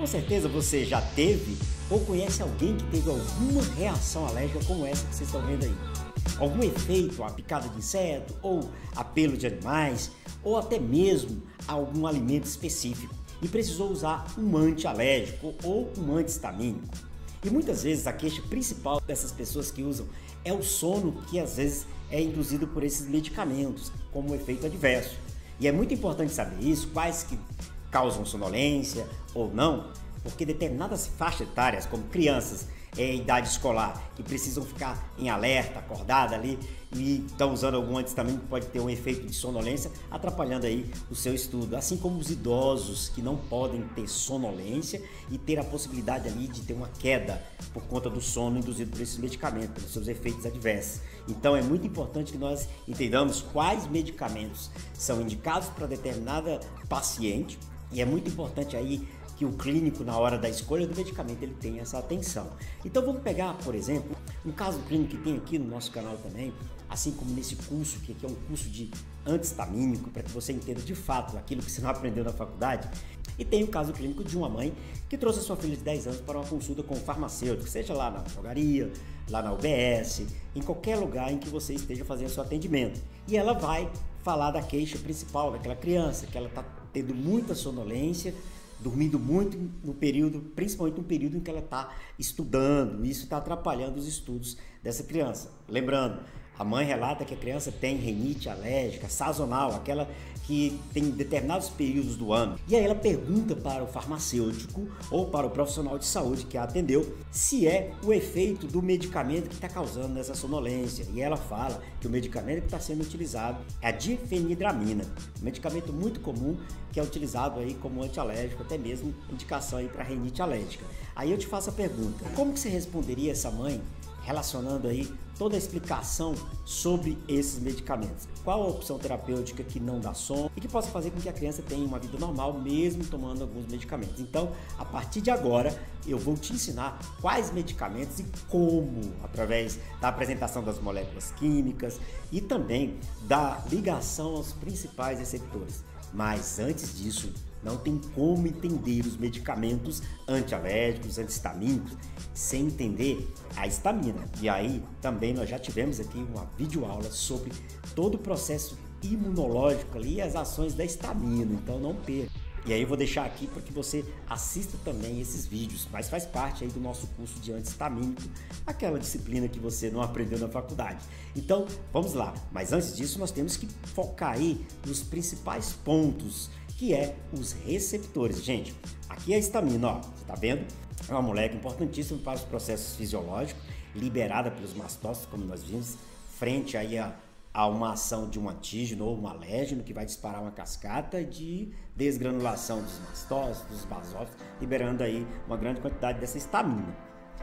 Com certeza você já teve ou conhece alguém que teve alguma reação alérgica como essa que vocês estão vendo aí. Algum efeito, a picada de inseto, ou a pelo de animais, ou até mesmo algum alimento específico e precisou usar um antialérgico ou um antihistamínico. E muitas vezes a queixa principal dessas pessoas que usam é o sono, que às vezes é induzido por esses medicamentos como efeito adverso. E é muito importante saber isso, quais que causam sonolência ou não, porque determinadas faixas etárias, como crianças em idade escolar, que precisam ficar em alerta, acordada ali, e estão usando algum antihistamínico que pode ter um efeito de sonolência, atrapalhando aí o seu estudo. Assim como os idosos que não podem ter sonolência e ter a possibilidade ali de ter uma queda por conta do sono induzido por esses medicamentos, pelos seus efeitos adversos. Então é muito importante que nós entendamos quais medicamentos são indicados para determinada paciente, e é muito importante aí que o clínico, na hora da escolha do medicamento, ele tenha essa atenção. Então vamos pegar, por exemplo, um caso clínico que tem aqui no nosso canal também, assim como nesse curso, que aqui é um curso de antihistamínico, para que você entenda de fato aquilo que você não aprendeu na faculdade. E tem o caso clínico de uma mãe que trouxe a sua filha de 10 anos para uma consulta com um farmacêutico, seja lá na drogaria, lá na UBS, em qualquer lugar em que você esteja fazendo seu atendimento. E ela vai falar da queixa principal daquela criança, que ela está tendo muita sonolência, dormindo muito no período, principalmente no período em que ela está estudando. Isso está atrapalhando os estudos dessa criança. Lembrando, a mãe relata que a criança tem rinite alérgica sazonal, aquela que tem determinados períodos do ano. E aí ela pergunta para o farmacêutico ou para o profissional de saúde que a atendeu se é o efeito do medicamento que está causando essa sonolência. E ela fala que o medicamento que está sendo utilizado é a difenidramina, um medicamento muito comum que é utilizado aí como antialérgico, até mesmo indicação aí para rinite alérgica. Aí eu te faço a pergunta, como que você responderia essa mãe relacionando aí toda a explicação sobre esses medicamentos? Qual a opção terapêutica que não dá sono e que possa fazer com que a criança tenha uma vida normal mesmo tomando alguns medicamentos? Então, a partir de agora, eu vou te ensinar quais medicamentos e como, através da apresentação das moléculas químicas e também da ligação aos principais receptores. Mas antes disso, não tem como entender os medicamentos antialérgicos, antihistamínicos, sem entender a histamina. E aí também nós já tivemos aqui uma videoaula sobre todo o processo imunológico ali e as ações da histamina, então não perca. E aí eu vou deixar aqui para que você assista também esses vídeos, mas faz parte aí do nosso curso de antihistamínico, aquela disciplina que você não aprendeu na faculdade. Então, vamos lá. Mas antes disso, nós temos que focar aí nos principais pontos, que é os receptores. Gente, aqui é a histamina, ó, você tá vendo? É uma molécula importantíssima para os processos fisiológicos, liberada pelos mastócitos, como nós vimos, frente aí a uma ação de um antígeno ou um alérgeno que vai disparar uma cascata de desgranulação dos mastócitos, dos basófilos, liberando aí uma grande quantidade dessa histamina.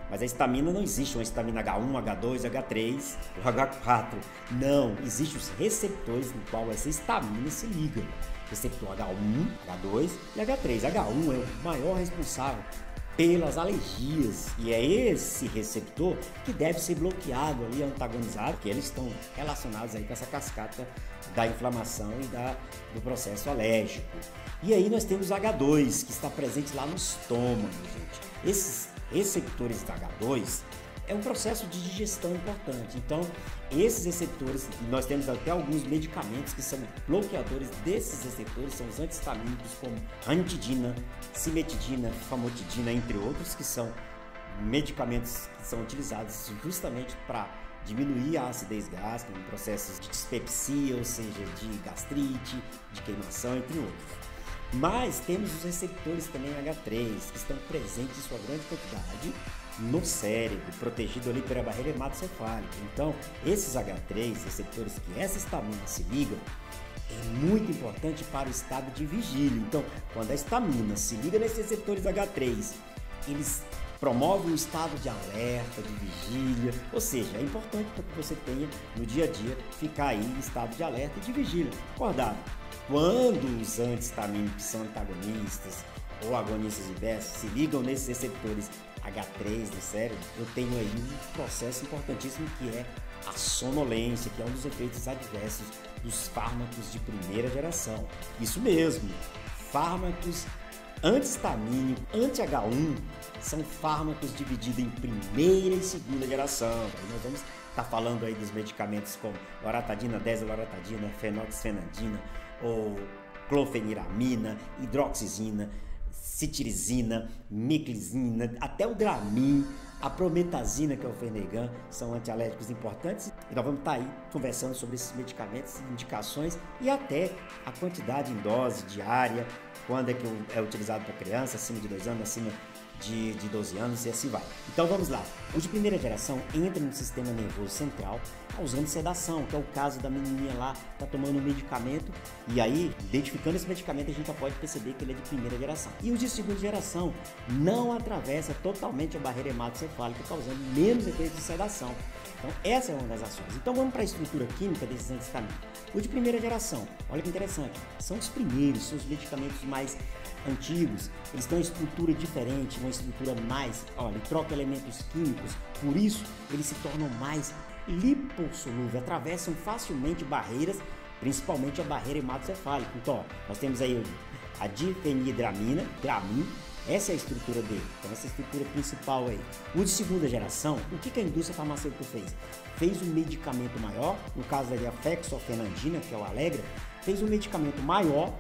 Mas a histamina não existe uma histamina H1, H2, H3 ou H4. Não, existem os receptores no qual essa histamina se liga. Receptor H1, H2 e H3. H1 é o maior responsável pelas alergias e é esse receptor que deve ser bloqueado ali, antagonizado, porque eles estão relacionados aí com essa cascata da inflamação e do processo alérgico. E aí nós temos H2, que está presente lá no estômago, gente. Esses receptores da H2 é um processo de digestão importante. Então, esses receptores, nós temos até alguns medicamentos que são bloqueadores desses receptores, são os antihistamínicos como ranitidina, cimetidina, famotidina, entre outros, que são medicamentos que são utilizados justamente para diminuir a acidez gástrica em processos de dispepsia, ou seja, de gastrite, de queimação, entre outros. Mas temos os receptores também H3, que estão presentes em sua grande quantidade no cérebro, protegido ali pela barreira hematocefálica. Então, esses H3, receptores que essa histamina se liga, é muito importante para o estado de vigília. Então, quando a histamina se liga nesses receptores H3, eles promovem um estado de alerta, de vigília, ou seja, é importante para que você tenha no dia a dia ficar aí em estado de alerta e de vigília, acordado. Quando os antihistamínicos são antagonistas ou agonistas inversos se ligam nesses receptores H3 no cérebro, eu tenho aí um processo importantíssimo que é a sonolência, que é um dos efeitos adversos dos fármacos de primeira geração. Isso mesmo, fármacos anti-histamínico, anti-H1, são fármacos divididos em primeira e segunda geração. Aí nós vamos estar falando aí dos medicamentos como loratadina, desloratadina, fenoxifenadina, ou clofeniramina, hidroxizina, cetirizina, meclizina, até o Dramin, a prometazina, que é o Fenergan, são antialérgicos importantes. E nós vamos estar aí conversando sobre esses medicamentos, indicações e até a quantidade em dose diária, quando é que é utilizado para criança, acima de 2 anos, acima de 12 anos e assim vai. Então vamos lá. O de primeira geração entra no sistema nervoso central, causando sedação, que é o caso da menininha lá, tá tomando um medicamento, e aí, identificando esse medicamento, a gente já pode perceber que ele é de primeira geração. E o de segunda geração não atravessa totalmente a barreira hematocefálica, causando menos efeito de sedação. Então essa é uma das ações. Então vamos para a estrutura química desses anti-histamínicos. O de primeira geração, olha que interessante, são os primeiros, são os medicamentos mais antigos, eles têm uma estrutura diferente, uma estrutura mais, olha, troca elementos químicos, por isso eles se tornam mais lipossolúveis, atravessam facilmente barreiras, principalmente a barreira hematocefálica. Então, ó, nós temos aí a difenidramina, Dramin, essa é a estrutura dele, então essa é a estrutura principal aí. O de segunda geração, o que a indústria farmacêutica fez? Fez um medicamento maior, no caso da fexofenadina, que é o Allegra, fez um medicamento maior,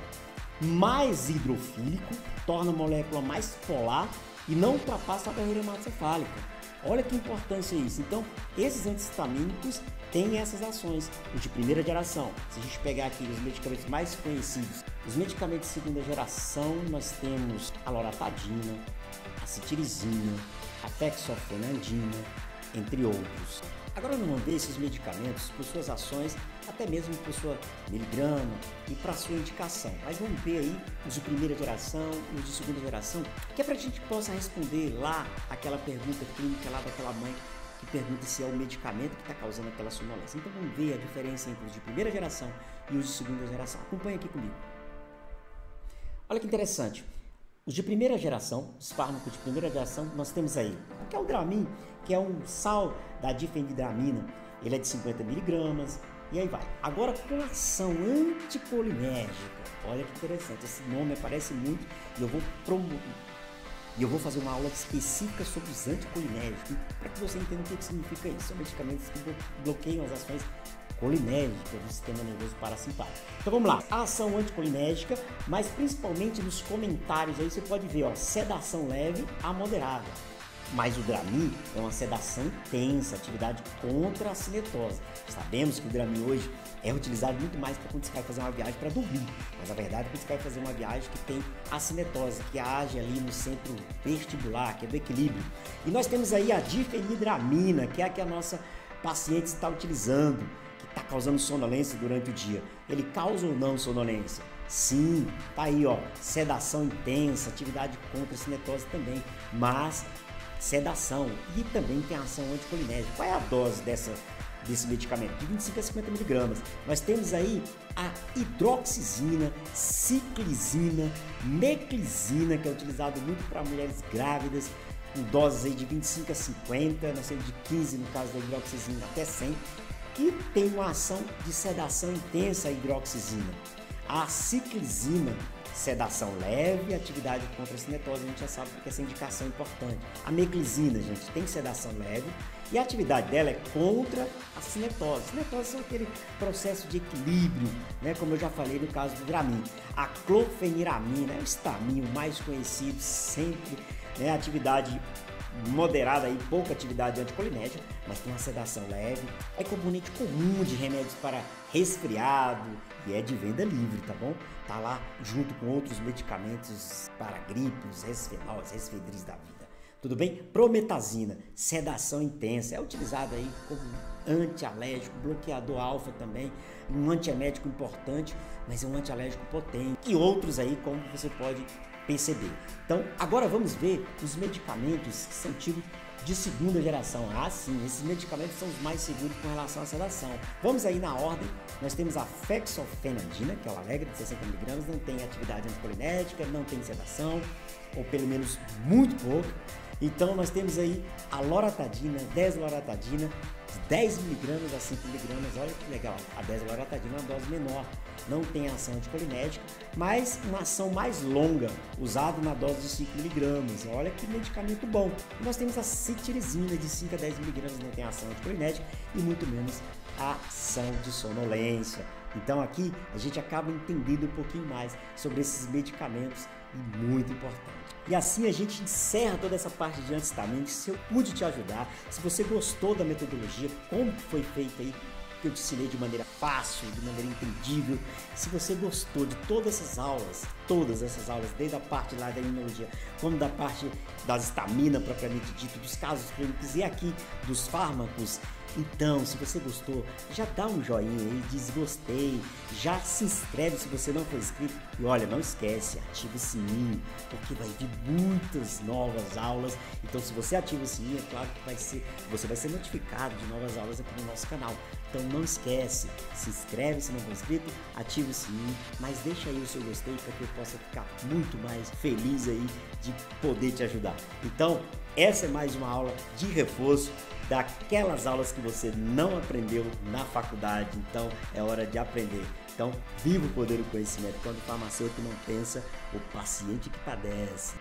mais hidrofílico, torna a molécula mais polar e não ultrapassa a barreira hematocefálica. Olha que importância isso. Então, esses antihistamínicos têm essas ações. O de primeira geração, se a gente pegar aqui os medicamentos mais conhecidos, os medicamentos de segunda geração, nós temos a loratadina, a cetirizina, a fexofenadina, entre outros. Agora nós vamos ver esses medicamentos por suas ações, até mesmo por sua miligrama e para sua indicação. Mas vamos ver aí os de primeira geração e os de segunda geração, que é para a gente possa responder lá aquela pergunta clínica lá daquela mãe que pergunta se é o medicamento que está causando aquela sonolência. Então vamos ver a diferença entre os de primeira geração e os de segunda geração. Acompanhe aqui comigo. Olha que interessante. Os de primeira geração, os fármacos de primeira geração, nós temos aí, que é o Dramin, que é um sal da difenidramina, ele é de 50 miligramas, e aí vai. Agora com ação anticolinérgica, olha que interessante, esse nome aparece muito e eu vou fazer uma aula específica sobre os anticolinérgicos, para que você entenda o que significa isso. São medicamentos que bloqueiam as ações colinérgica do sistema nervoso parasimpático. Então vamos lá, a ação anticolinérgica, mas principalmente nos comentários aí você pode ver, ó, sedação leve a moderada. Mas o Dramin é uma sedação intensa, atividade contra a cinetose. Sabemos que o Dramin hoje é utilizado muito mais para quando você vai fazer uma viagem para dormir, mas a verdade é que você vai fazer uma viagem que tem a cinetose, que age ali no centro vestibular, que é do equilíbrio. E nós temos aí a difenidramina, que é a que a nossa paciente está utilizando, está causando sonolência durante o dia. Ele causa ou não sonolência? Sim, tá aí, ó, sedação intensa, atividade contra a cinetose também, mas sedação e também tem ação anticolinérgica. Qual é a dose desse medicamento? De 25 a 50 miligramas. Nós temos aí a hidroxizina, ciclizina, meclizina, que é utilizado muito para mulheres grávidas, com doses aí de 25 a 50, nós temos de 15 no caso da hidroxizina até 100, que tem uma ação de sedação intensa, a hidroxizina. A ciclizina, sedação leve, atividade contra a cinetose, a gente já sabe porque essa indicação é importante. A meclizina, gente, tem sedação leve e a atividade dela é contra a cinetose. Cinetose é aquele processo de equilíbrio, né, como eu já falei no caso do Dramin. A clofeniramina é o estaminho mais conhecido sempre, né, atividade moderada e pouca atividade anticolinérgica, mas tem uma sedação leve. É componente comum de remédios para resfriado e é de venda livre, tá bom? Tá lá junto com outros medicamentos para gripe, os resfenóis, resfedris da vida. Tudo bem? Prometazina, sedação intensa, é utilizado aí como antialérgico, bloqueador alfa também, um antiemético importante, mas é um antialérgico potente. E outros aí, como você pode perceber. Então, agora vamos ver os medicamentos que são tidos de segunda geração. Ah, sim, esses medicamentos são os mais seguros com relação à sedação. Vamos aí na ordem. Nós temos a fexofenadina, que é o Allegra, de 60 mg, não tem atividade anticolinérgica, não tem sedação, ou pelo menos muito pouco. Então, nós temos aí a loratadina, desloratadina, de 10mg a 5mg, olha que legal. A 10-loratadina é uma dose menor, não tem ação anticolinética, mas uma ação mais longa, usado na dose de 5mg. Olha que medicamento bom. E nós temos a cetirizina de 5 a 10mg, não tem ação anticolinética e muito menos a ação de sonolência. Então aqui a gente acaba entendendo um pouquinho mais sobre esses medicamentos e muito importante. E assim a gente encerra toda essa parte de anti-histamínicos. Se eu pude te ajudar, se você gostou da metodologia, como foi feita aí, que eu te ensinei de maneira fácil, de maneira entendível, se você gostou de todas essas aulas, desde a parte lá da imunologia, como da parte das estaminas propriamente dito, dos casos clínicos e aqui dos fármacos, então, se você gostou, já dá um joinha aí, diz gostei, já se inscreve se você não for inscrito e olha, não esquece, ativa o sininho, porque vai vir muitas novas aulas. Então, se você ativa o sininho, é claro que você vai ser notificado de novas aulas aqui no nosso canal. Então, não esquece, se inscreve se não for inscrito, ativa o sininho, mas deixa aí o seu gostei para que eu possa ficar muito mais feliz aí de poder te ajudar. Então, essa é mais uma aula de reforço daquelas aulas que você não aprendeu na faculdade, então é hora de aprender. Então, viva o poder do conhecimento. Quando o farmacêutico não pensa, o paciente que padece.